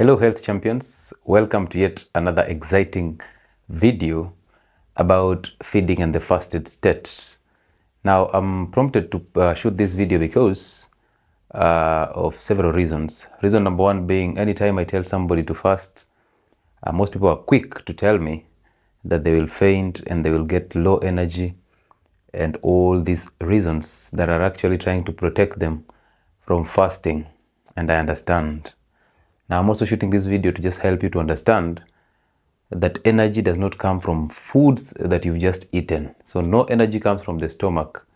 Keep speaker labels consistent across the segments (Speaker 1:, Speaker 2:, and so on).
Speaker 1: Hello health champions, welcome to yet another exciting video about feeding and the fasted state. Now I'm prompted to shoot this video because of several reasons. Reason number one being, anytime I tell somebody to fast, most people are quick to tell me that they will faint and they will get low energy and all these reasons that are actually trying to protect them from fasting, and I understand. Now, I'm also shooting this video to just help you to understand that energy does not come from foods that you've just eaten. So no energy comes from the stomach.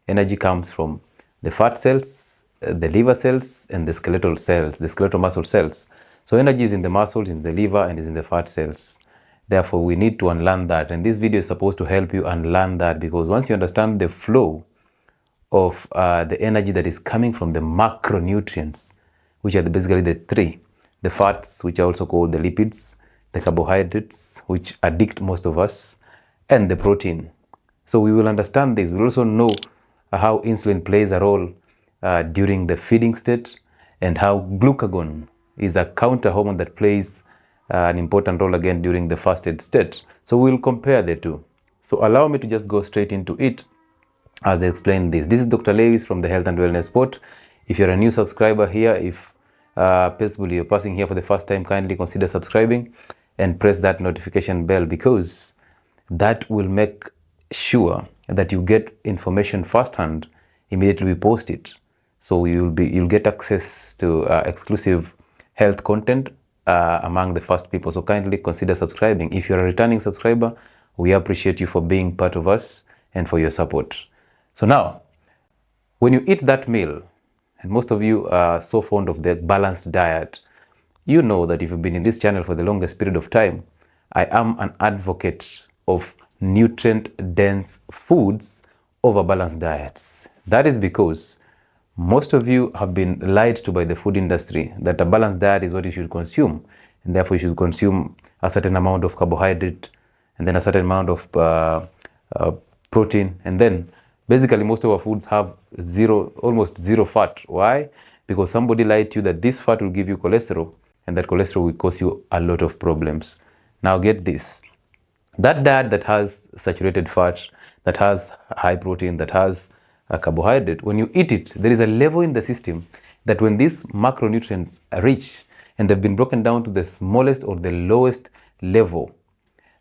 Speaker 1: Energy comes from the fat cells, the liver cells, and the skeletal cells, the skeletal muscle cells. So energy is in the muscles, in the liver, and is in the fat cells. Therefore, we need to unlearn that. And this video is supposed to help you unlearn that, because once you understand the flow of the energy that is coming from the macronutrients, which are basically the three, the fats, which are also called the lipids, the carbohydrates, which addict most of us, and the protein. So we will understand this. We'll also know how insulin plays a role during the feeding state, and how glucagon is a counter hormone that plays an important role again during the fasted state. So we'll compare the two. So allow me to just go straight into it as I explain this. This is Dr. Lewis from the Health and Wellness Spot. If you're a new subscriber here, if possibly you're passing here for the first time, kindly consider subscribing and press that notification bell, because that will make sure that you get information firsthand immediately we post it. So you'll get access to exclusive health content among the first people. So kindly consider subscribing. If you're a returning subscriber, we appreciate you for being part of us and for your support. So now, when you eat that meal, and most of you are so fond of the balanced diet, you know that if you've been in this channel for the longest period of time, I am an advocate of nutrient-dense foods over balanced diets. That is because most of you have been lied to by the food industry that a balanced diet is what you should consume, and therefore you should consume a certain amount of carbohydrate and then a certain amount of protein, and then basically most of our foods have almost zero fat. Why? Because somebody lied to you that this fat will give you cholesterol, and that cholesterol will cause you a lot of problems. Now get this. That diet that has saturated fat, that has high protein, that has a carbohydrate, when you eat it, there is a level in the system that when these macronutrients are rich and they've been broken down to the smallest or the lowest level,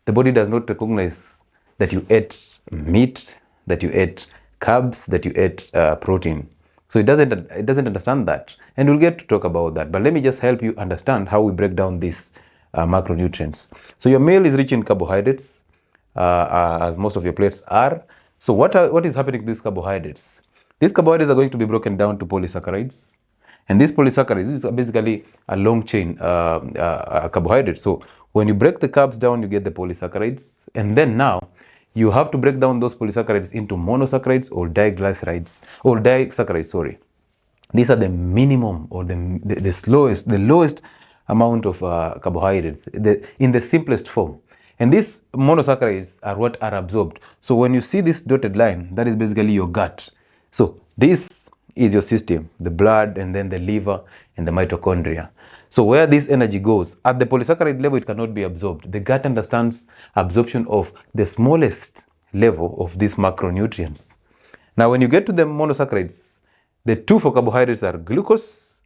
Speaker 1: the body does not recognize that you ate meat, that you ate carbs, that you ate protein. So it doesn't understand that, and we'll get to talk about that. But let me just help you understand how we break down these macronutrients. So your meal is rich in carbohydrates, as most of your plates are. So what is happening to these carbohydrates? These carbohydrates are going to be broken down to polysaccharides, and these polysaccharides is basically a long chain carbohydrate. So when you break the carbs down, you get the polysaccharides, and then now you have to break down those polysaccharides into monosaccharides or disaccharides, sorry. These are the minimum or the lowest amount of carbohydrates in the simplest form. And these monosaccharides are what are absorbed. So when you see this dotted line, that is basically your gut. So this is your system, the blood, and then the liver and the mitochondria. So where this energy goes, at the polysaccharide level, it cannot be absorbed. The gut understands absorption of the smallest level of these macronutrients. Now, when you get to the monosaccharides, the two for carbohydrates are glucose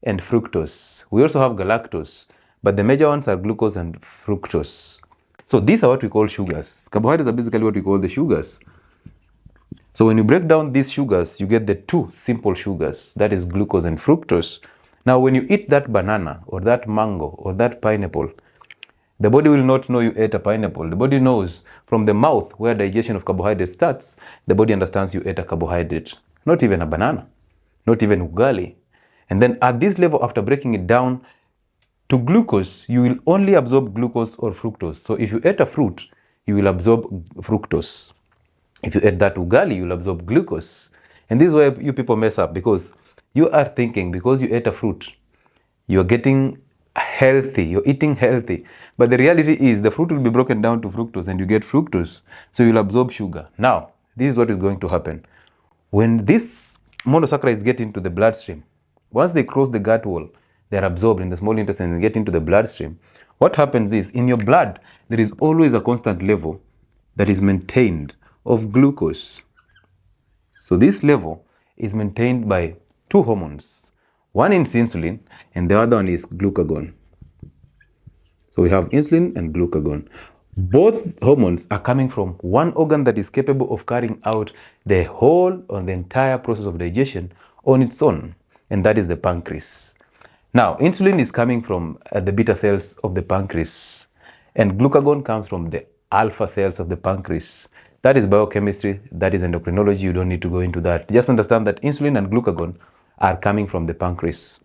Speaker 1: and fructose. We also have galactose, but the major ones are glucose and fructose. So these are what we call sugars. Carbohydrates are basically what we call the sugars. So when you break down these sugars, you get the two simple sugars, that is glucose and fructose. Now, when you eat that banana or that mango or that pineapple, the body will not know you ate a pineapple. The body knows from the mouth, where digestion of carbohydrate starts, the body understands you ate a carbohydrate, not even a banana, not even ugali. And then at this level, after breaking it down to glucose, you will only absorb glucose or fructose. So if you ate a fruit, you will absorb fructose. If you ate that ugali, you'll absorb glucose. And this is where you people mess up, because you are thinking because you ate a fruit, you're getting healthy, you're eating healthy. But the reality is the fruit will be broken down to fructose and you get fructose. So you'll absorb sugar. Now, this is what is going to happen. When these monosaccharides get into the bloodstream, once they cross the gut wall, they're absorbed in the small intestine and get into the bloodstream, what happens is in your blood, there is always a constant level that is maintained of glucose. So this level is maintained by two hormones. One is insulin and the other one is glucagon. So we have insulin and glucagon. Both hormones are coming from one organ that is capable of carrying out the whole or the entire process of digestion on its own, and that is the pancreas. Now, insulin is coming from the beta cells of the pancreas, and glucagon comes from the alpha cells of the pancreas. That is biochemistry, that is endocrinology, you don't need to go into that. Just understand that insulin and glucagon are coming from the pancreas.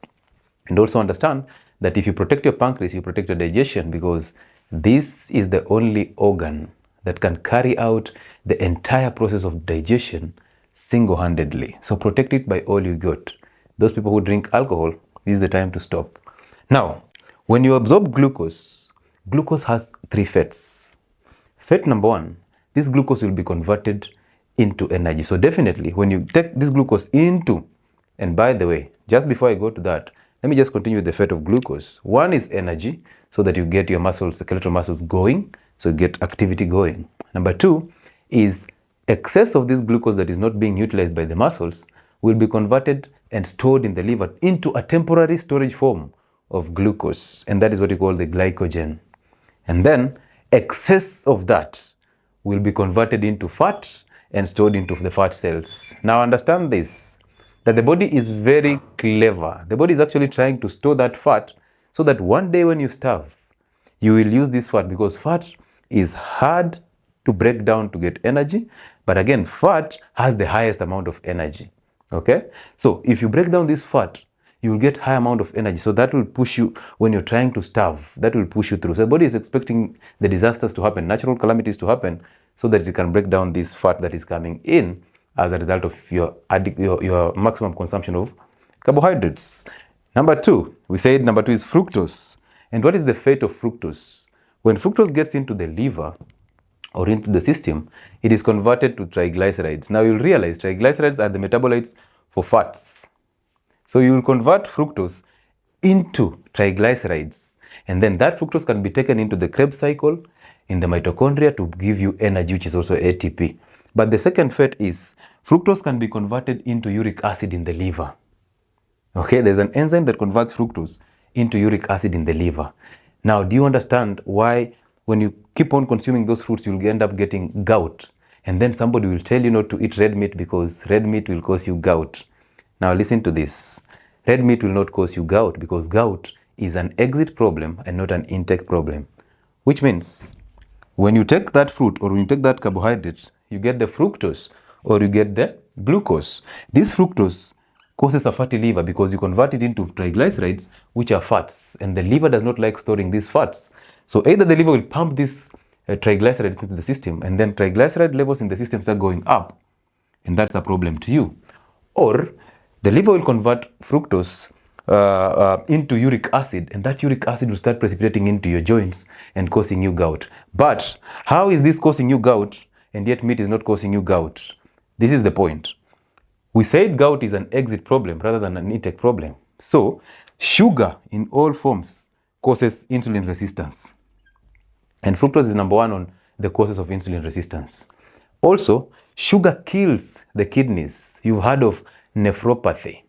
Speaker 1: And also understand that if you protect your pancreas, you protect your digestion, because this is the only organ that can carry out the entire process of digestion single-handedly. So protect it by all you got. Those people who drink alcohol, this is the time to stop. Now, when you absorb glucose, glucose has three fates. Fate number one, this glucose will be converted into energy. So definitely, when you take this glucose into, and by the way, just before I go to that, let me just continue with the fate of glucose. One is energy, so that you get your muscles, the skeletal muscles going, so you get activity going. Number two is excess of this glucose that is not being utilized by the muscles will be converted and stored in the liver into a temporary storage form of glucose, and that is what you call the glycogen. And then excess of that will be converted into fat and stored into the fat cells. Now understand this, that the body is very clever. The body is actually trying to store that fat so that one day when you starve, you will use this fat, because fat is hard to break down to get energy. But again, fat has the highest amount of energy. Okay? So if you break down this fat, you will get high amount of energy. So that will push you when you're trying to starve. That will push you through. So the body is expecting the disasters to happen, natural calamities to happen, so that it can break down this fat that is coming in as a result of your maximum consumption of carbohydrates. Number two, we said number two is fructose. And what is the fate of fructose? When fructose gets into the liver or into the system, it is converted to triglycerides. Now you'll realize triglycerides are the metabolites for fats. So you will convert fructose into triglycerides, and then that fructose can be taken into the Krebs cycle in the mitochondria to give you energy, which is also ATP. But the second fate is fructose can be converted into uric acid in the liver. Okay, there's an enzyme that converts fructose into uric acid in the liver. Now, do you understand why when you keep on consuming those fruits, you'll end up getting gout? And then somebody will tell you not to eat red meat because red meat will cause you gout. Now listen to this. Red meat will not cause you gout, because gout is an exit problem and not an intake problem. Which means when you take that fruit or when you take that carbohydrate, you get the fructose or you get the glucose. This fructose causes a fatty liver because you convert it into triglycerides, which are fats, and the liver does not like storing these fats. So either the liver will pump these triglycerides into the system, and then triglyceride levels in the system start going up, and that's a problem to you. Or the liver will convert fructose into uric acid, and that uric acid will start precipitating into your joints and causing you gout. But how is this causing you gout, and yet meat is not causing you gout? This is the point. We said gout is an exit problem rather than an intake problem. So sugar in all forms causes insulin resistance, and fructose is number one on the causes of insulin resistance. Also, sugar kills the kidneys. You've heard of nephropathy.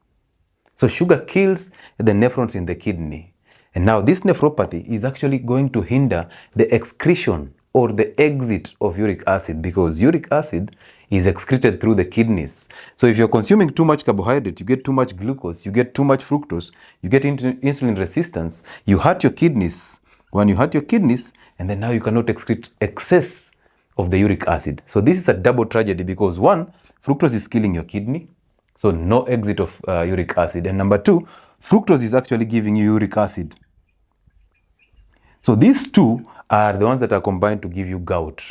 Speaker 1: So sugar kills the nephrons in the kidney. And now this nephropathy is actually going to hinder the excretion or the exit of uric acid, because uric acid is excreted through the kidneys. So if you're consuming too much carbohydrate, you get too much glucose, you get too much fructose, you get into insulin resistance, you hurt your kidneys. When you hurt your kidneys, and then now you cannot excrete excess of the uric acid. So this is a double tragedy, because one, fructose is killing your kidney, so no exit of uric acid. And number two, fructose is actually giving you uric acid. So these two are the ones that are combined to give you gout.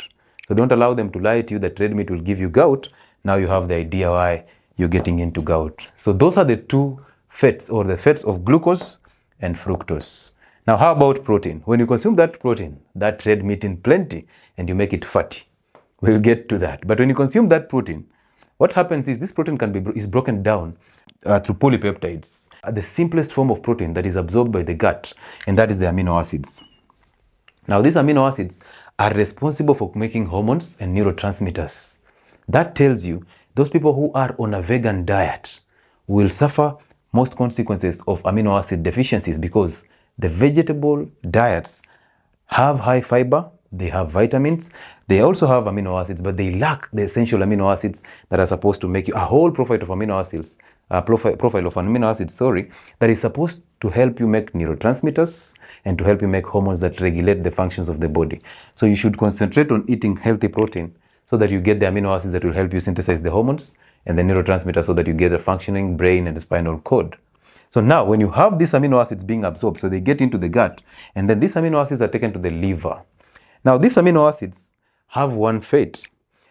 Speaker 1: So don't allow them to lie to you that red meat will give you gout. Now you have the idea why you're getting into gout. So those are the two fates, or the fates of glucose and fructose. Now how about protein? When you consume that protein, that red meat in plenty, and you make it fatty, we'll get to that. But when you consume that protein, what happens is this protein is broken down through polypeptides, the simplest form of protein that is absorbed by the gut, and that is the amino acids. Now, these amino acids are responsible for making hormones and neurotransmitters. That tells you those people who are on a vegan diet will suffer most consequences of amino acid deficiencies, because the vegetable diets have high fiber, they have vitamins, they also have amino acids, but they lack the essential amino acids that are supposed to make you a whole profile of amino acids, profile of amino acids, that is supposed to help you make neurotransmitters and to help you make hormones that regulate the functions of the body. So you should concentrate on eating healthy protein so that you get the amino acids that will help you synthesize the hormones and the neurotransmitters so that you get a functioning brain and the spinal cord. So now when you have these amino acids being absorbed, so they get into the gut, and then these amino acids are taken to the liver. Now these amino acids have one fate.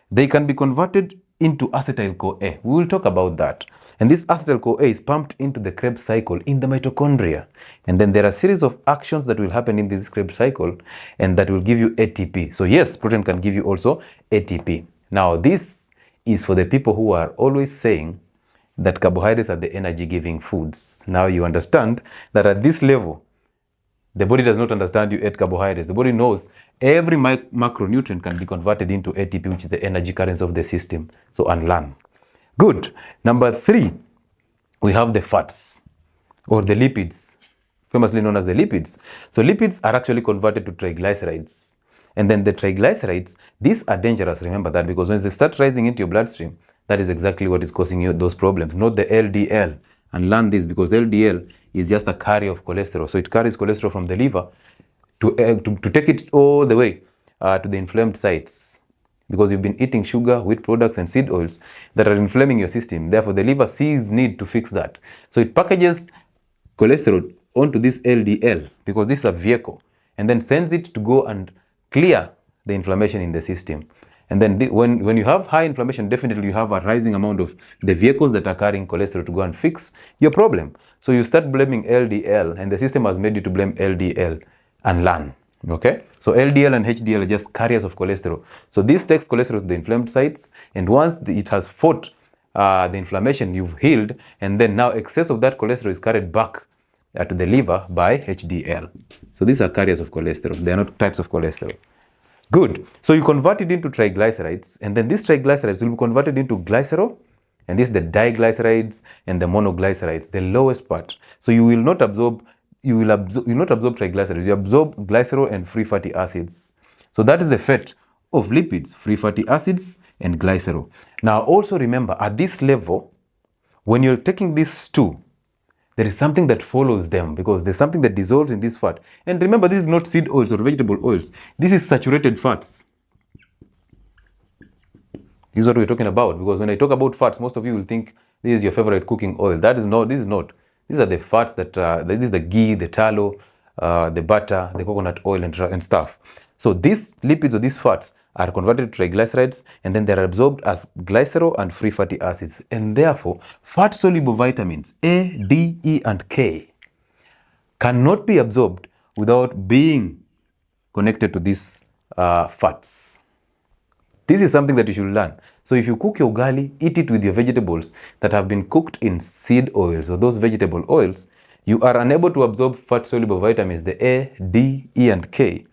Speaker 1: They can be converted into acetyl-CoA. We will talk about that. And this acetyl-CoA is pumped into the Krebs cycle in the mitochondria. And then there are a series of actions that will happen in this Krebs cycle and that will give you ATP. So yes, protein can give you also ATP. Now this is for the people who are always saying that carbohydrates are the energy-giving foods. Now you understand that at this level, the body does not understand you ate carbohydrates. The body knows every macronutrient can be converted into ATP, which is the energy currency of the system. So unlearn. Good. Number 3, we have the fats or the lipids, famously known as the lipids. So lipids are actually converted to triglycerides. And then the triglycerides, these are dangerous, remember that, because when they start rising into your bloodstream, that is exactly what is causing you those problems, not the LDL. And learn this, because LDL is just a carrier of cholesterol. So it carries cholesterol from the liver to take it all the way to the inflamed sites, because you've been eating sugar, wheat products, and seed oils that are inflaming your system. Therefore, the liver sees need to fix that. So it packages cholesterol onto this LDL, because this is a vehicle, and then sends it to go and clear the inflammation in the system. And then when you have high inflammation, definitely you have a rising amount of the vehicles that are carrying cholesterol to go and fix your problem. So you start blaming LDL, and the system has made you to blame LDL and learn. Okay? So LDL and HDL are just carriers of cholesterol. So this takes cholesterol to the inflamed sites, and once it has fought the inflammation, you've healed, and then now excess of that cholesterol is carried back to the liver by HDL. So these are carriers of cholesterol. They are not types of cholesterol. Good. So you convert it into triglycerides, and then these triglycerides will be converted into glycerol, and this is the diglycerides and the monoglycerides, the lowest part. So you will not absorb triglycerides, you absorb glycerol and free fatty acids. So that is the fate of lipids, free fatty acids and glycerol. Now also remember, at this level, when you're taking these two, there is something that follows them, because there's something that dissolves in this fat. And remember, this is not seed oils or vegetable oils. This is saturated fats. This is what we're talking about, because when I talk about fats, most of you will think this is your favorite cooking oil. This is not. These are the fats that, this is the ghee, the tallow, the butter, the coconut oil and stuff. So these lipids or these fats are converted to triglycerides, and then they're absorbed as glycerol and free fatty acids. And therefore, fat-soluble vitamins A, D, E, and K cannot be absorbed without being connected to these fats. This is something that you should learn. So if you cook your ugali, eat it with your vegetables that have been cooked in seed oils or those vegetable oils, you are unable to absorb fat-soluble vitamins, the A, D, E, and K.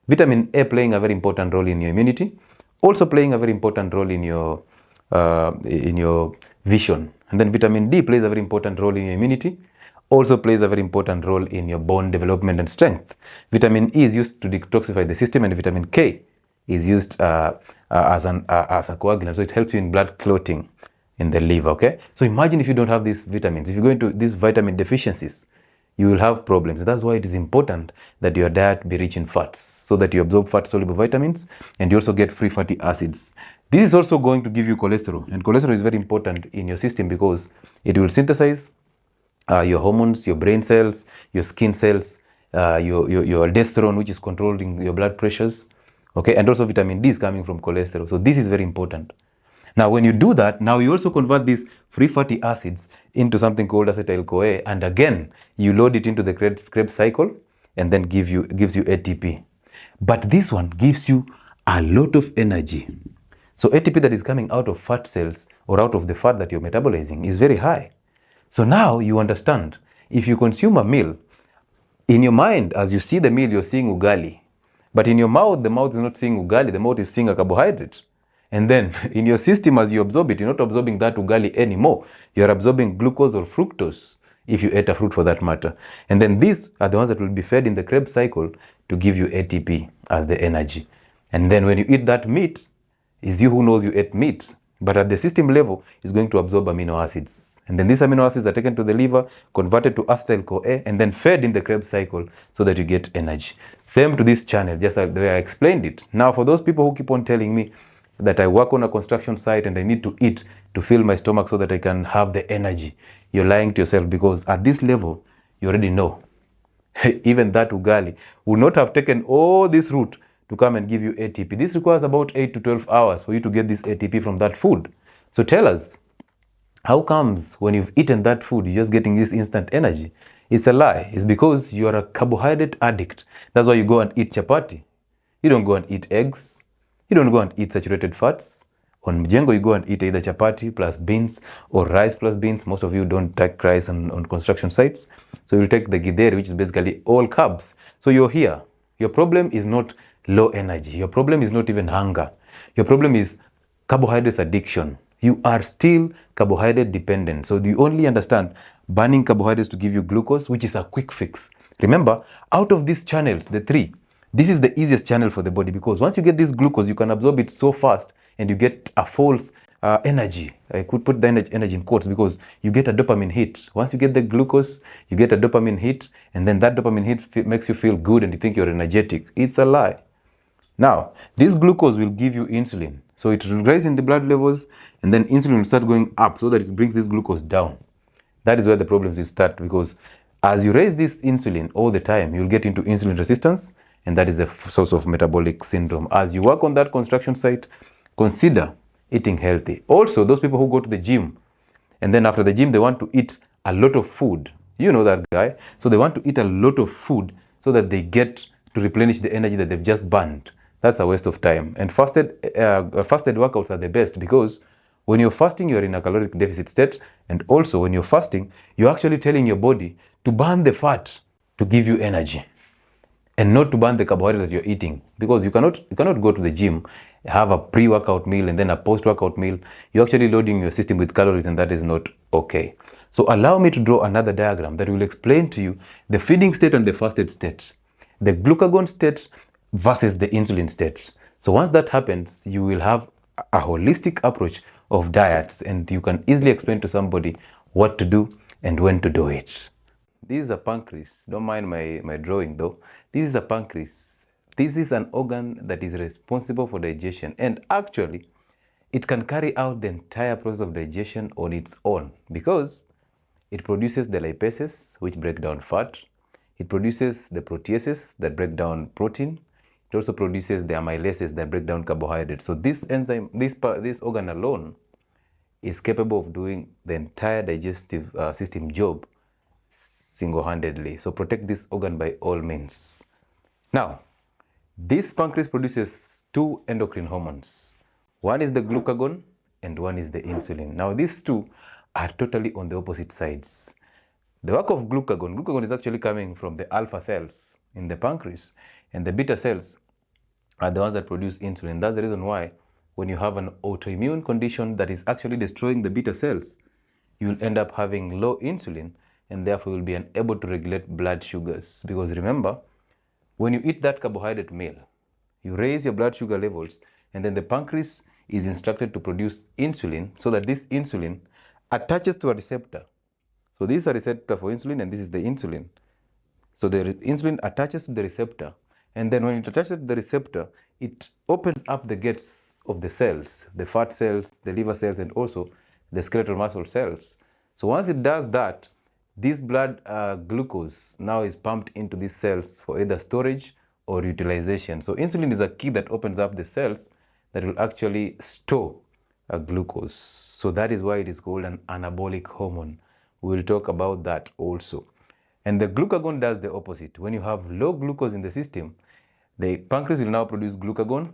Speaker 1: Vitamin A playing a very important role in your immunity, also playing a very important role in your vision. And then vitamin D plays a very important role in your immunity, also plays a very important role in your bone development and strength. Vitamin E is used to detoxify the system, and vitamin K is used as a coagulant. So it helps you in blood clotting in the liver, okay? So imagine if you don't have these vitamins, if you go into these vitamin deficiencies, you will have problems. That's why it is important that your diet be rich in fats, so that you absorb fat-soluble vitamins and you also get free fatty acids. This is also going to give you cholesterol, and cholesterol is very important in your system because it will synthesize your hormones, your brain cells, your skin cells, your aldosterone, which is controlling your blood pressures, okay? And also vitamin D is coming from cholesterol. So this is very important. Now, when you do that, now you also convert these free fatty acids into something called acetyl-CoA, and again, you load it into the Krebs cycle and then gives you ATP. But this one gives you a lot of energy. So ATP that is coming out of fat cells or out of the fat that you're metabolizing is very high. So now you understand, if you consume a meal, in your mind, as you see the meal, you're seeing ugali. But in your mouth, the mouth is not seeing ugali, the mouth is seeing a carbohydrate. And then in your system, as you absorb it, you're not absorbing that ugali anymore. You're absorbing glucose or fructose, if you ate a fruit for that matter. And then these are the ones that will be fed in the Krebs cycle to give you ATP as the energy. And then when you eat that meat, it's you who knows you ate meat. But at the system level, it's going to absorb amino acids. And then these amino acids are taken to the liver, converted to acetyl-CoA, and then fed in the Krebs cycle so that you get energy. Same to this channel, just like the way I explained it. Now, for those people who keep on telling me that I work on a construction site and I need to eat to fill my stomach so that I can have the energy, you're lying to yourself, because at this level, you already know. Even that ugali will not have taken all this route to come and give you ATP. This requires about 8 to 12 hours for you to get this ATP from that food. So tell us, how comes when you've eaten that food, you're just getting this instant energy? It's a lie. It's because you are a carbohydrate addict. That's why you go and eat chapati. You don't go and eat eggs. You don't go and eat saturated fats. On Mjengo, you go and eat either chapati plus beans or rice plus beans. Most of you don't take rice on construction sites. So you'll take the githeri, which is basically all carbs. So you're here. Your problem is not low energy. Your problem is not even hunger. Your problem is carbohydrates addiction. You are still carbohydrate dependent. So you only understand burning carbohydrates to give you glucose, which is a quick fix. Remember, out of these channels, the three, this is the easiest channel for the body, because once you get this glucose, you can absorb it so fast and you get a false energy. I could put the energy in quotes, because you get a dopamine hit. Once you get the glucose, you get a dopamine hit, and then that dopamine hit makes you feel good and you think you're energetic. It's a lie. Now, this glucose will give you insulin. So it will rise in the blood levels, and then insulin will start going up so that it brings this glucose down. That is where the problems will start, because as you raise this insulin all the time, you'll get into insulin resistance, and that is the source of metabolic syndrome. As you work on that construction site, consider eating healthy. Also, those people who go to the gym, and then after the gym, they want to eat a lot of food. You know that guy. So they want to eat a lot of food so that they get to replenish the energy that they've just burned. That's a waste of time. And fasted workouts are the best, because when you're fasting, you're in a caloric deficit state. And also when you're fasting, you're actually telling your body to burn the fat to give you energy, and not to burn the carbohydrate that you're eating. Because you cannot go to the gym, have a pre-workout meal and then a post-workout meal. You're actually loading your system with calories, and that is not okay. So allow me to draw another diagram that will explain to you the feeding state and the fasted state, the glucagon state versus the insulin state. So once that happens, you will have a holistic approach of diets, and you can easily explain to somebody what to do and when to do it. This is a pancreas. Don't mind my drawing though. This is a pancreas. This is an organ that is responsible for digestion, and actually it can carry out the entire process of digestion on its own, because it produces the lipases, which break down fat. It produces the proteases that break down protein. It also produces the amylases that break down carbohydrates. So this enzyme, this organ alone, is capable of doing the entire digestive system job single-handedly. So protect this organ by all means. Now, this pancreas produces two endocrine hormones. One is the glucagon and one is the insulin. Now, these two are totally on the opposite sides. The work of glucagon is actually coming from the alpha cells in the pancreas, and the beta cells are the ones that produce insulin. That's the reason why when you have an autoimmune condition that is actually destroying the beta cells, you will end up having low insulin, and therefore you will be unable to regulate blood sugars. Because remember, when you eat that carbohydrate meal, you raise your blood sugar levels, and then the pancreas is instructed to produce insulin, so that this insulin attaches to a receptor. So this is a receptor for insulin, and this is the insulin. So the insulin attaches to the receptor, and then when it attaches to the receptor, it opens up the gates of the cells, the fat cells, the liver cells, and also the skeletal muscle cells. So once it does that, this blood glucose now is pumped into these cells for either storage or utilization. So insulin is a key that opens up the cells that will actually store glucose. So that is why it is called an anabolic hormone. We will talk about that also. And the glucagon does the opposite. When you have low glucose in the system, the pancreas will now produce glucagon,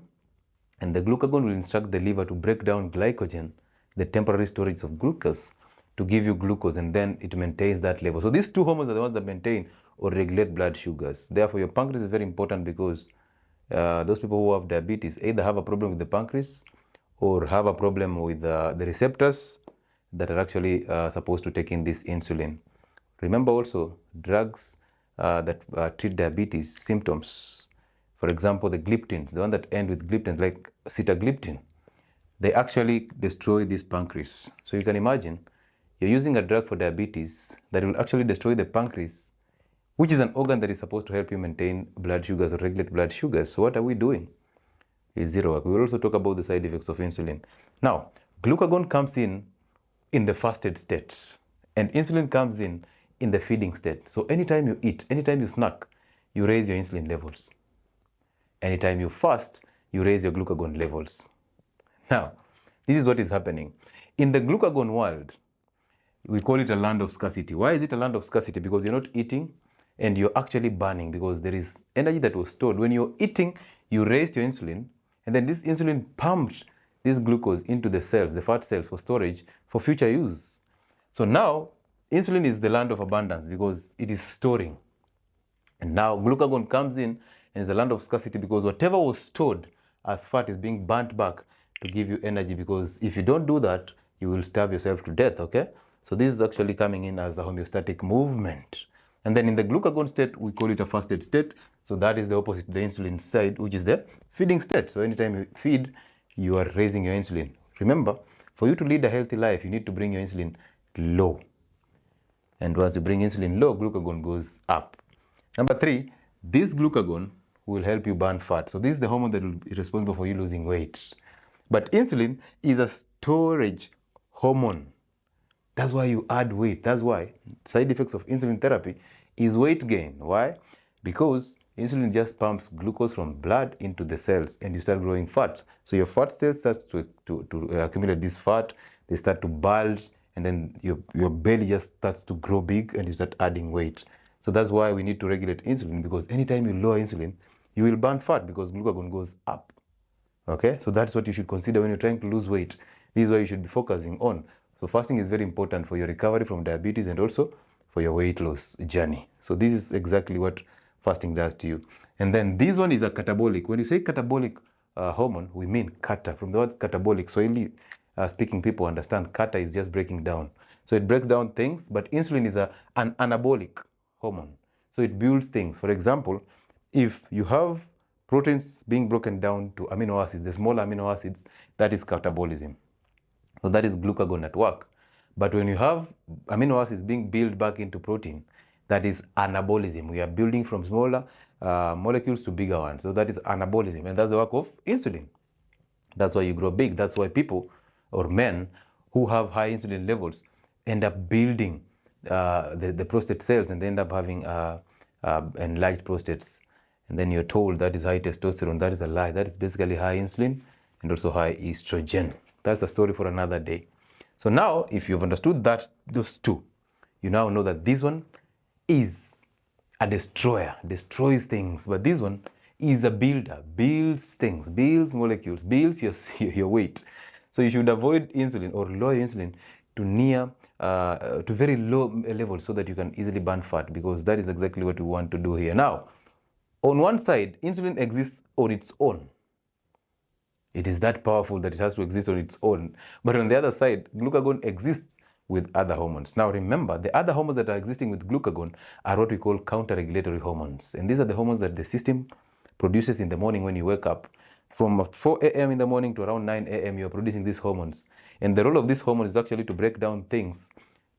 Speaker 1: and the glucagon will instruct the liver to break down glycogen, the temporary storage of glucose, to give you glucose, and then it maintains that level. So these two hormones are the ones that maintain or regulate blood sugars. Therefore, your pancreas is very important because those people who have diabetes either have a problem with the pancreas or have a problem with the receptors that are actually supposed to take in this insulin. Remember also, drugs that treat diabetes symptoms, for example, the gliptins, the one that end with gliptins, like sitagliptin, they actually destroy this pancreas. So you can imagine, you're using a drug for diabetes that will actually destroy the pancreas, which is an organ that is supposed to help you maintain blood sugars or regulate blood sugars. So what are we doing? Is zero work. We will also talk about the side effects of insulin. Now, glucagon comes in the fasted state, and insulin comes in the feeding state. So anytime you eat, anytime you snack, you raise your insulin levels. Anytime you fast, you raise your glucagon levels. Now, this is what is happening. In the glucagon world, we call it a land of scarcity. Why is it a land of scarcity? Because you're not eating and you're actually burning, because there is energy that was stored. When you're eating, you raised your insulin, and then this insulin pumped this glucose into the cells, the fat cells, for storage for future use. So now, insulin is the land of abundance because it is storing. And now glucagon comes in and is a land of scarcity because whatever was stored as fat is being burnt back to give you energy, because if you don't do that, you will starve yourself to death, okay? So this is actually coming in as a homeostatic movement. And then in the glucagon state, we call it a fasted state. So that is the opposite to the insulin side, which is the feeding state. So anytime you feed, you are raising your insulin. Remember, for you to lead a healthy life, you need to bring your insulin low. And once you bring insulin low, glucagon goes up. Number 3, this glucagon will help you burn fat. So this is the hormone that will be responsible for you losing weight. But insulin is a storage hormone. That's why you add weight. That's why side effects of insulin therapy is weight gain. Why? Because insulin just pumps glucose from blood into the cells and you start growing fat. So your fat cells start to accumulate this fat, they start to bulge, and then your belly just starts to grow big and you start adding weight. So that's why we need to regulate insulin, because anytime you lower insulin, you will burn fat because glucagon goes up. Okay, so that's what you should consider when you're trying to lose weight. This is what you should be focusing on. So fasting is very important for your recovery from diabetes and also for your weight loss journey. So this is exactly what fasting does to you. And then this one is a catabolic. When you say catabolic hormone, we mean kata. From the word catabolic, Swahili speaking people understand kata is just breaking down. So it breaks down things, but insulin is an anabolic hormone. So it builds things. For example, if you have proteins being broken down to amino acids, the small amino acids, that is catabolism. So that is glucagon at work. But when you have amino acids being built back into protein, that is anabolism. We are building from smaller molecules to bigger ones. So that is anabolism. And that's the work of insulin. That's why you grow big. That's why people or men who have high insulin levels end up building the prostate cells, and they end up having enlarged prostates. And then you're told that is high testosterone. That is a lie. That is basically high insulin and also high estrogen. That's a story for another day. So now, if you've understood that, those two, you now know that this one is a destroyer, destroys things. But this one is a builder, builds things, builds molecules, builds your weight. So you should avoid insulin or lower insulin to very low levels so that you can easily burn fat, because that is exactly what we want to do here. Now, on one side, insulin exists on its own. It is that powerful that it has to exist on its own. But on the other side, glucagon exists with other hormones. Now remember, the other hormones that are existing with glucagon are what we call counter-regulatory hormones. And these are the hormones that the system produces in the morning when you wake up. From 4 a.m. in the morning to around 9 a.m. you're producing these hormones. And the role of these hormones is actually to break down things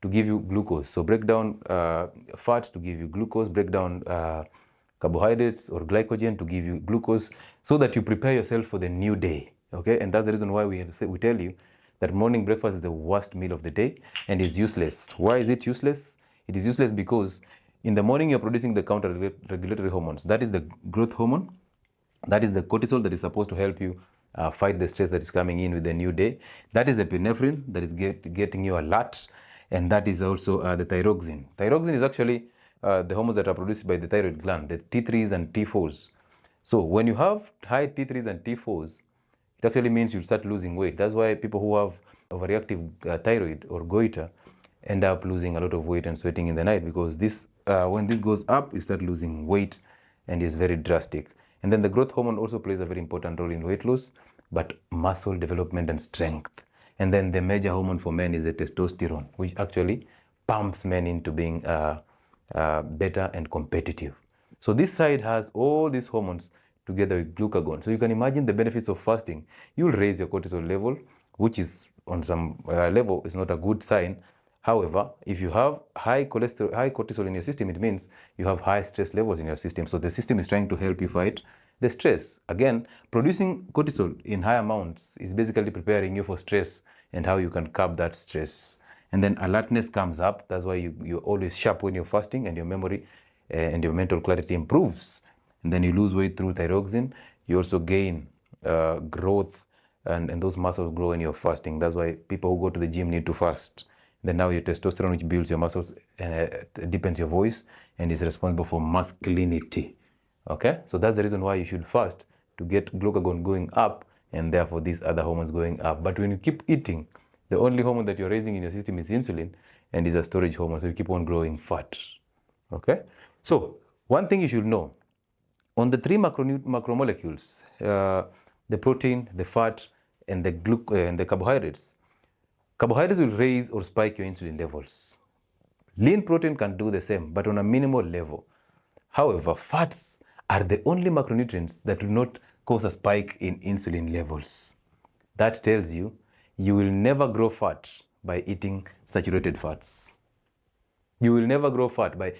Speaker 1: to give you glucose. So break down fat to give you glucose, break down carbohydrates or glycogen to give you glucose, so that you prepare yourself for the new day. Okay, and that's the reason why we tell you that morning breakfast is the worst meal of the day and is useless. Why is it useless? It is useless because in the morning you're producing the counter-regulatory hormones. That is the growth hormone. That is the cortisol that is supposed to help you fight the stress that is coming in with the new day. That is epinephrine that is getting you alert, and that is also the thyroxine. Thyroxine is actually the hormones that are produced by the thyroid gland, the T3s and T4s. So when you have high T3s and T4s, it actually means you'll start losing weight. That's why people who have overreactive thyroid or goiter, end up losing a lot of weight and sweating in the night, because this when this goes up, you start losing weight and is very drastic. And then the growth hormone also plays a very important role in weight loss, but muscle development and strength. And then the major hormone for men is the testosterone, which actually pumps men into being better and competitive. So this side has all these hormones together with glucagon. So you can imagine the benefits of fasting. You'll raise your cortisol level, which is on some level is not a good sign. However, if you have high cortisol in your system, it means you have high stress levels in your system. So the system is trying to help you fight the stress. Again, producing cortisol in high amounts is basically preparing you for stress and how you can curb that stress. And then alertness comes up. That's why you're always sharp when you're fasting, and your memory and your mental clarity improves. And then you lose weight through thyroxine. You also gain growth, and those muscles grow when you're fasting. That's why people who go to the gym need to fast. Then now your testosterone, which builds your muscles, deepens your voice, and is responsible for masculinity. Okay, so that's the reason why you should fast, to get glucagon going up, and therefore these other hormones going up. But when you keep eating, the only hormone that you're raising in your system is insulin, and is a storage hormone, so you keep on growing fat. Okay, so one thing you should know, on the three macromolecules, the protein, the fat, and the carbohydrates, carbohydrates will raise or spike your insulin levels. Lean protein can do the same, but on a minimal level. However, fats are the only macronutrients that will not cause a spike in insulin levels. That tells you you will never grow fat by eating saturated fats. You will never grow fat by,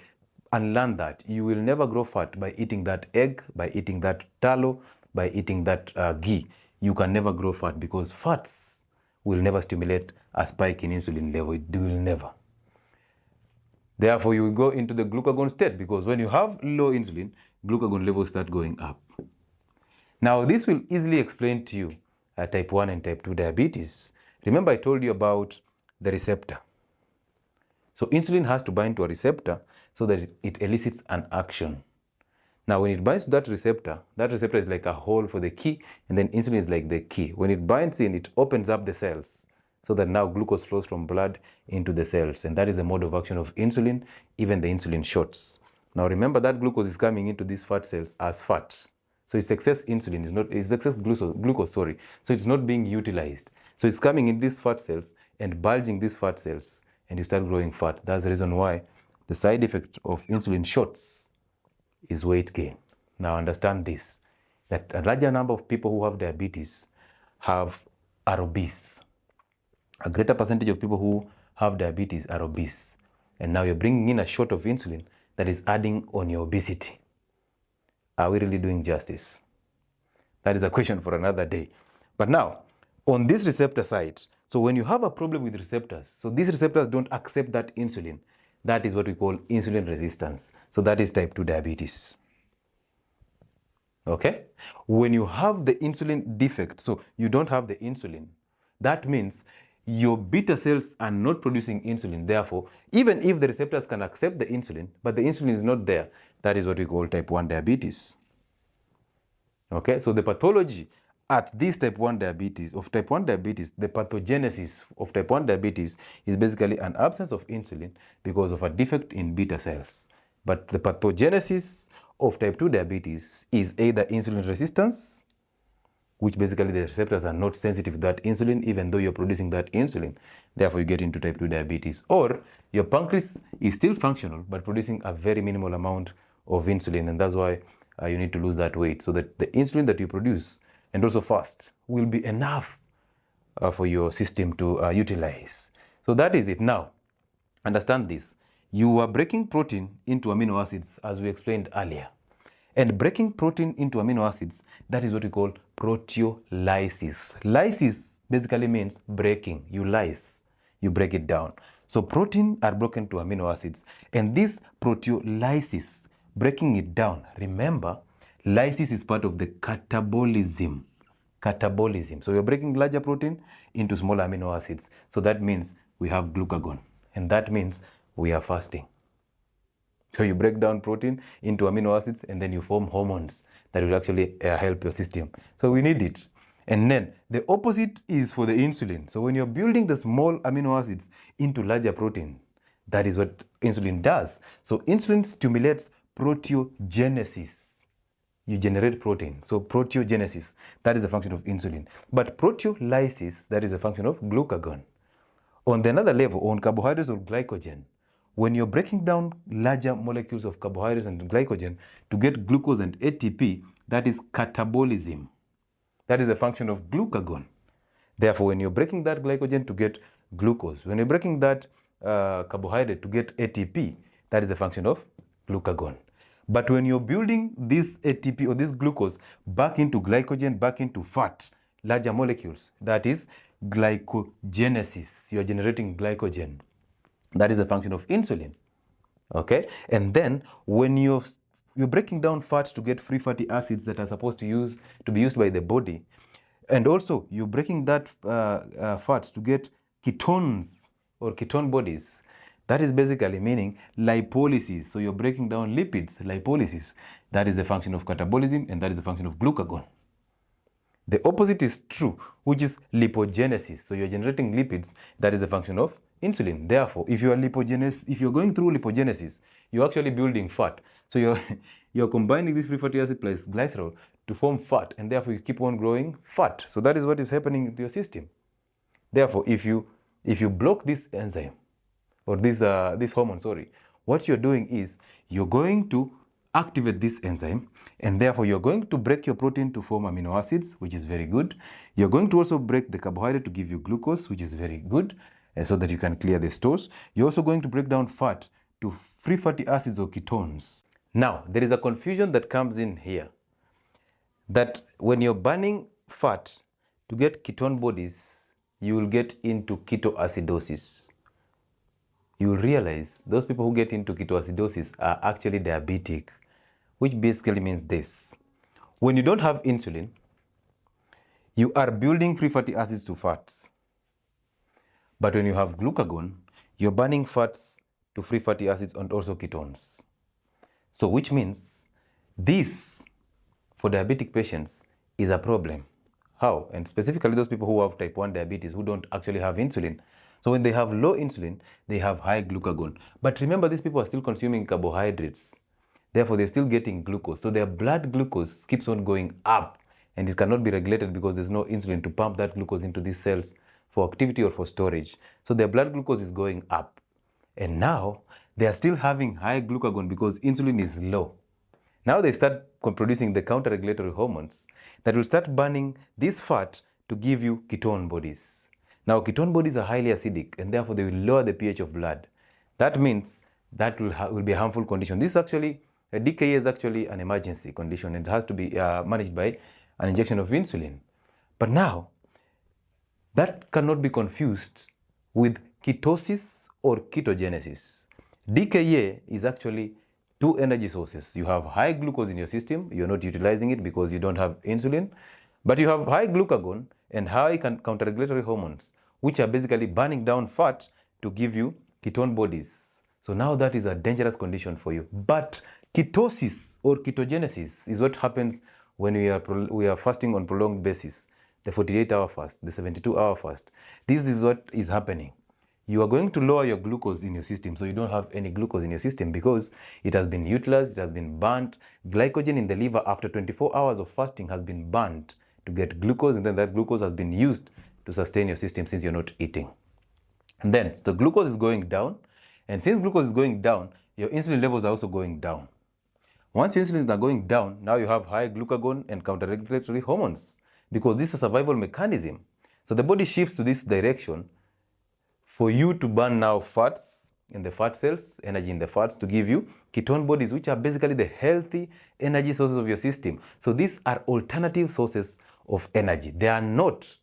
Speaker 1: unlearn that. You will never grow fat by eating that egg, by eating that tallow, by eating that ghee. You can never grow fat, because fats will never stimulate a spike in insulin level. It will never. Therefore, you will go into the glucagon state, because when you have low insulin, glucagon levels start going up. Now, this will easily explain to you type 1 and type 2 diabetes. Remember, I told you about the receptor. So insulin has to bind to a receptor so that it elicits an action. Now, when it binds to that receptor is like a hole for the key, and then insulin is like the key. When it binds in, it opens up the cells, so that now glucose flows from blood into the cells. And that is the mode of action of insulin, even the insulin shots. Now, remember that glucose is coming into these fat cells as fat. So it's excess insulin, it's excess glucose, sorry. So it's not being utilized. So it's coming in these fat cells and bulging these fat cells, and you start growing fat. That's the reason why the side effect of insulin shots is weight gain. Now understand this, that a larger number of people who have diabetes are obese. A greater percentage of people who have diabetes are obese. And now you're bringing in a shot of insulin that is adding on your obesity. Are we really doing justice? That is a question for another day. But now, on this receptor side, so when you have a problem with receptors, so these receptors don't accept that insulin, that is what we call insulin resistance. So that is type 2 diabetes. Okay? When you have the insulin defect, so you don't have the insulin, that means your beta cells are not producing insulin. Therefore, even if the receptors can accept the insulin, but the insulin is not there, that is what we call type 1 diabetes. Okay? So the pathology at this type 1 diabetes, the pathogenesis of type 1 diabetes is basically an absence of insulin because of a defect in beta cells. But the pathogenesis of type 2 diabetes is either insulin resistance, which basically the receptors are not sensitive to that insulin, even though you're producing that insulin. Therefore, you get into type 2 diabetes. Or your pancreas is still functional, but producing a very minimal amount of insulin. And that's why you need to lose that weight, so that the insulin that you produce, and also fast, will be enough for your system to utilize. So that is it. Now, understand this. You are breaking protein into amino acids, as we explained earlier. And breaking protein into amino acids, that is what we call proteolysis. Lysis basically means breaking. You lyse, you break it down. So protein are broken to amino acids. And this proteolysis, breaking it down, remember, lysis is part of the catabolism. Catabolism. So you're breaking larger protein into smaller amino acids. So that means we have glucagon. And that means we are fasting. So you break down protein into amino acids, and then you form hormones that will actually help your system. So we need it. And then the opposite is for the insulin. So when you're building the small amino acids into larger protein, that is what insulin does. So insulin stimulates proteogenesis. You generate protein. So proteogenesis, that is the function of insulin. But proteolysis, that is the function of glucagon. On the another level, on carbohydrates or glycogen, when you're breaking down larger molecules of carbohydrates and glycogen to get glucose and ATP, that is catabolism. That is a function of glucagon. Therefore, when you're breaking that glycogen to get glucose, when you're breaking that carbohydrate to get ATP, that is a function of glucagon. But when you're building this ATP or this glucose back into glycogen, back into fat, larger molecules, that is glycogenesis. You're generating glycogen. That is a function of insulin. Okay? And then when you're breaking down fat to get free fatty acids that are supposed to be used by the body, and also you're breaking that fat to get ketones or ketone bodies. That is basically meaning lipolysis. So you're breaking down lipids, lipolysis. That is the function of catabolism, and that is the function of glucagon. The opposite is true, which is lipogenesis. So you're generating lipids. That is the function of insulin. Therefore, if you're going through lipogenesis, you're actually building fat. So you're combining this free fatty acid plus glycerol to form fat, and therefore you keep on growing fat. So that is what is happening to your system. Therefore, if you block this enzyme or this hormone, what you're doing is you're going to activate this enzyme, and therefore you're going to break your protein to form amino acids, which is very good. You're going to also break the carbohydrate to give you glucose, which is very good, so that you can clear the stores. You're also going to break down fat to free fatty acids or ketones. Now, there is a confusion that comes in here, that when you're burning fat to get ketone bodies, you will get into ketoacidosis. You will realize those people who get into ketoacidosis are actually diabetic, which basically means this. When you don't have insulin, you are building free fatty acids to fats. But when you have glucagon, you're burning fats to free fatty acids and also ketones. So which means this, for diabetic patients, is a problem. How? And specifically those people who have type 1 diabetes who don't actually have insulin. So when they have low insulin, they have high glucagon. But remember, these people are still consuming carbohydrates. Therefore, they're still getting glucose. So their blood glucose keeps on going up, and it cannot be regulated because there's no insulin to pump that glucose into these cells for activity or for storage. So their blood glucose is going up. And now they are still having high glucagon because insulin is low. Now they start producing the counter-regulatory hormones that will start burning this fat to give you ketone bodies. Now, ketone bodies are highly acidic, and therefore they will lower the pH of blood. That means that will be a harmful condition. This is actually, DKA is actually an emergency condition, and it has to be managed by an injection of insulin. But now, that cannot be confused with ketosis or ketogenesis. DKA is actually two energy sources. You have high glucose in your system. You're not utilizing it because you don't have insulin. But you have high glucagon and high counter-regulatory hormones, which are basically burning down fat to give you ketone bodies. So now that is a dangerous condition for you. But ketosis or ketogenesis is what happens when we are fasting on prolonged basis, the 48-hour fast, the 72-hour fast. This is what is happening. You are going to lower your glucose in your system, so you don't have any glucose in your system because it has been utilized, it has been burnt. Glycogen in the liver after 24 hours of fasting has been burnt to get glucose, and then that glucose has been used to sustain your system since you're not eating. And then the glucose is going down, and since glucose is going down, your insulin levels are also going down. Once your insulin is going down, now you have high glucagon and counter-regulatory hormones because this is a survival mechanism. So the body shifts to this direction for you to burn now fats in the fat cells, energy in the fats to give you ketone bodies, which are basically the healthy energy sources of your system. So these are alternative sources of energy. They are not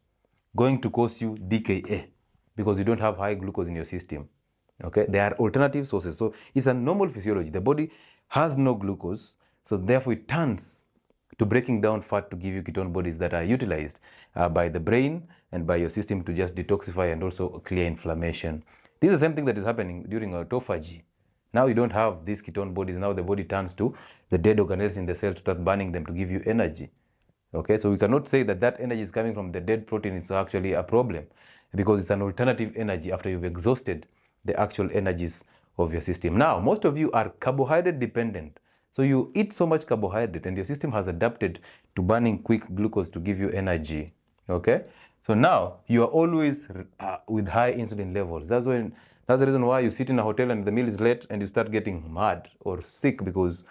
Speaker 1: going to cause you DKA because you don't have high glucose in your system. Okay, they are alternative sources. So it's a normal physiology. The body has no glucose, so therefore it turns to breaking down fat to give you ketone bodies that are utilized by the brain and by your system to just detoxify and also clear inflammation. This is the same thing that is happening during autophagy. Now you don't have these ketone bodies. Now the body turns to the dead organelles in the cell to start burning them to give you energy. Okay, so we cannot say that that energy is coming from the dead protein is actually a problem, because it's an alternative energy after you've exhausted the actual energies of your system. Now, most of you are carbohydrate dependent. So you eat so much carbohydrate and your system has adapted to burning quick glucose to give you energy. Okay, so now you are always with high insulin levels. That's the reason why you sit in a hotel and the meal is late and you start getting mad or sick because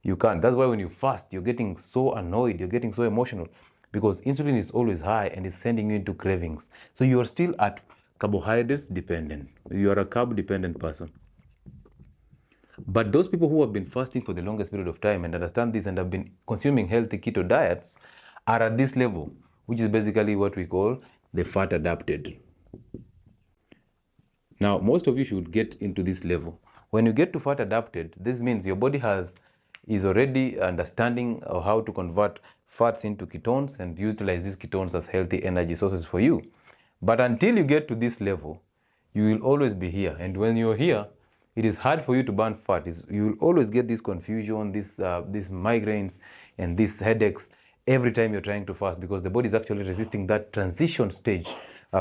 Speaker 1: you can't. That's why when you fast, you're getting so annoyed, you're getting so emotional, because insulin is always high and it's sending you into cravings. So you are still at carbohydrates dependent. You are a carb dependent person. But those people who have been fasting for the longest period of time and understand this and have been consuming healthy keto diets are at this level, which is basically what we call the fat adapted. Now, most of you should get into this level. When you get to fat adapted, this means your body is already understanding of how to convert fats into ketones and utilize these ketones as healthy energy sources for you. But until you get to this level, you will always be here. And when you're here, it is hard for you to burn fat. You will always get this confusion, these migraines, and these headaches every time you're trying to fast, because the body is actually resisting that transition stage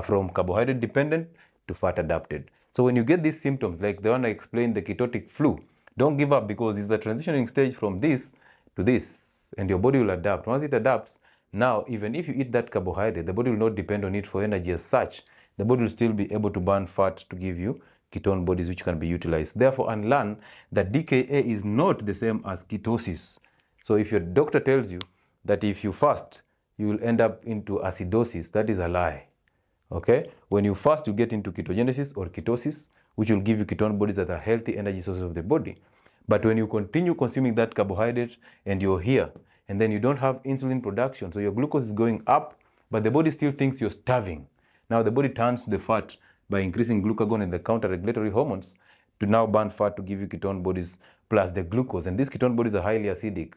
Speaker 1: from carbohydrate dependent to fat adapted. So when you get these symptoms, like the one I explained, the ketotic flu, don't give up, because it's the transitioning stage from this to this, and your body will adapt. Once it adapts, now even if you eat that carbohydrate, the body will not depend on it for energy as such. The body will still be able to burn fat to give you ketone bodies which can be utilized. Therefore, unlearn that DKA is not the same as ketosis. So if your doctor tells you that if you fast, you will end up into acidosis, that is a lie. Okay? When you fast, you get into ketogenesis or ketosis, which will give you ketone bodies that are healthy energy sources of the body. But when you continue consuming that carbohydrate and you're here, and then you don't have insulin production, so your glucose is going up, but the body still thinks you're starving. Now the body turns to the fat by increasing glucagon and the counter-regulatory hormones to now burn fat to give you ketone bodies plus the glucose. And these ketone bodies are highly acidic.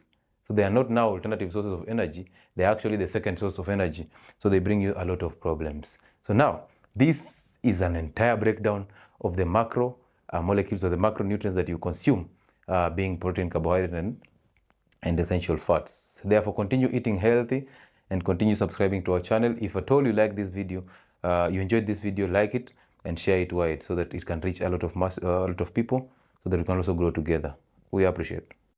Speaker 1: So they are not now alternative sources of energy. They're actually the second source of energy. So they bring you a lot of problems. So now, this is an entire breakdown of the macro molecules or the macronutrients that you consume, being protein, carbohydrate, and essential fats. Therefore, continue eating healthy and continue subscribing to our channel. If at all you like this video, you enjoyed this video, like it and share it wide so that it can reach a lot of people, so that we can also grow together. We appreciate it.